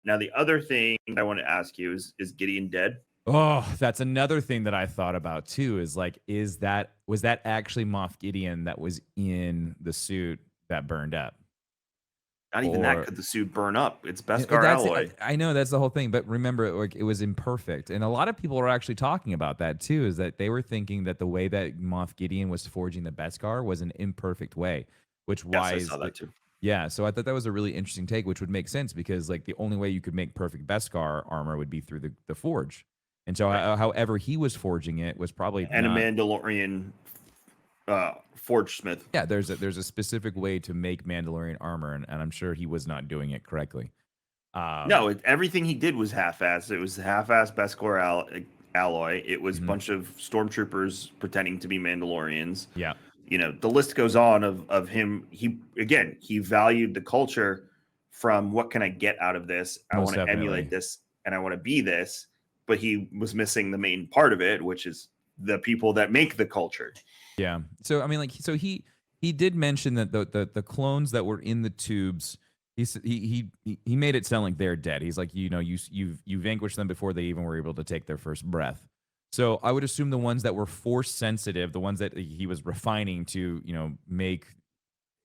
Now, the other thing I want to ask you is Gideon dead? Oh, that's another thing that I thought about too. Is like, was that actually Moff Gideon that was in the suit that burned up? Not even that Or could the suit burn up. It's and beskar that's alloy. I know that's the whole thing, but remember, like it was imperfect, and a lot of people are actually talking about that too. Is that they were thinking that the way that Moff Gideon was forging the Beskar was an imperfect way, which Yes, why I is saw that too. yeah. So I thought that was a really interesting take, which would make sense because like the only way you could make perfect Beskar armor would be through the forge, and so Right. however he was forging it was probably And a not. Mandalorian forge smith. Yeah, there's a specific way to make Mandalorian armor, and I'm sure he was not doing it correctly. No, Um, everything he did was half-assed. It was half-assed beskar alloy. It was a mhm. bunch of stormtroopers pretending to be Mandalorians. Yeah, The list goes on of him. He valued the culture from what can I get out of this? I most want to emulate definitely. this and I want to be this, but he was missing the main part of it, which is the people that make the culture. Yeah. So I mean, like, so he did mention that the clones that were in the tubes, he made it sound like they're dead. He's like, you vanquished them before they even were able to take their first breath. So I would assume the ones that were force sensitive, the ones that he was refining to, make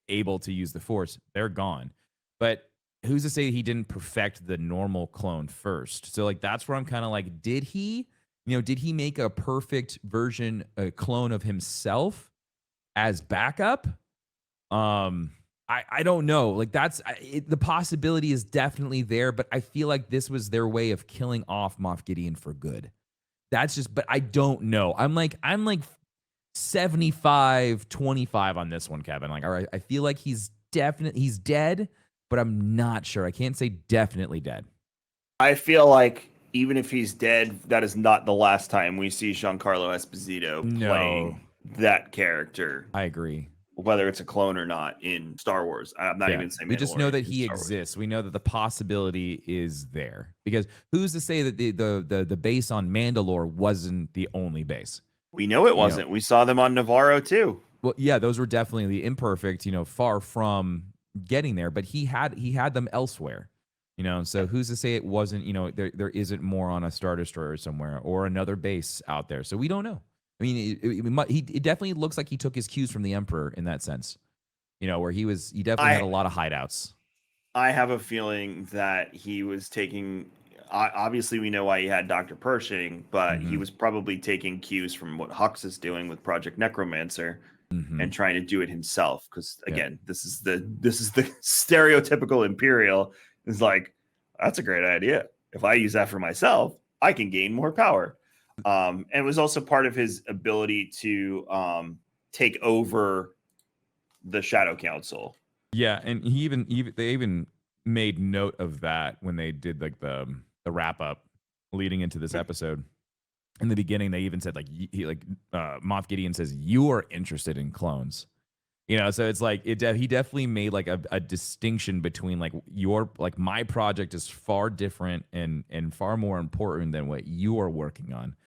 able to use the force, they're gone. But who's to say he didn't perfect the normal clone first? So like that's where I'm kind of like, did he make a perfect version, a clone of himself as backup? I don't know. Like the possibility is definitely there, but I feel like this was their way of killing off Moff Gideon for good. That's just, but I don't know. I'm like 75-25 on this one, Kevin. Like, all right, I feel like he's dead, but I'm not sure. I can't say definitely dead. I feel like even if he's dead, that is not the last time we see Giancarlo Esposito No, playing that character, I agree. whether it's a clone or not in Star Wars. I'm not Yeah. even saying We just know Mandalorian that in he Star Wars. exists. We know that the possibility is there. Because who's to say that the base on Mandalore wasn't the only base? We know it You know, wasn't. We saw them on Navarro too. well, yeah, those were definitely the imperfect, far from getting there, but he had them elsewhere. So who's to say it wasn't, there isn't more on a Star Destroyer somewhere or another base out there. So we don't know. I mean, it definitely looks like he took his cues from the Emperor in that sense. Where he definitely had I a lot of hideouts. I have a feeling that he was taking. Obviously, we know why he had Dr. Pershing, but he Hmm. was probably taking cues from what Hux is doing with Project Necromancer Hmm. and trying to do it himself. Because Yeah. again, this is the stereotypical Imperial. Is like that's a great idea. If I use that for myself, I can gain more power. And it was also part of his ability to take over the Shadow Council. Yeah, and they even made note of that when they did like the wrap up leading into this episode. In the beginning, they even said like Moff Gideon says you are interested in clones. So it's like he definitely made like a distinction between like my project is far different and far more important than what you are working on.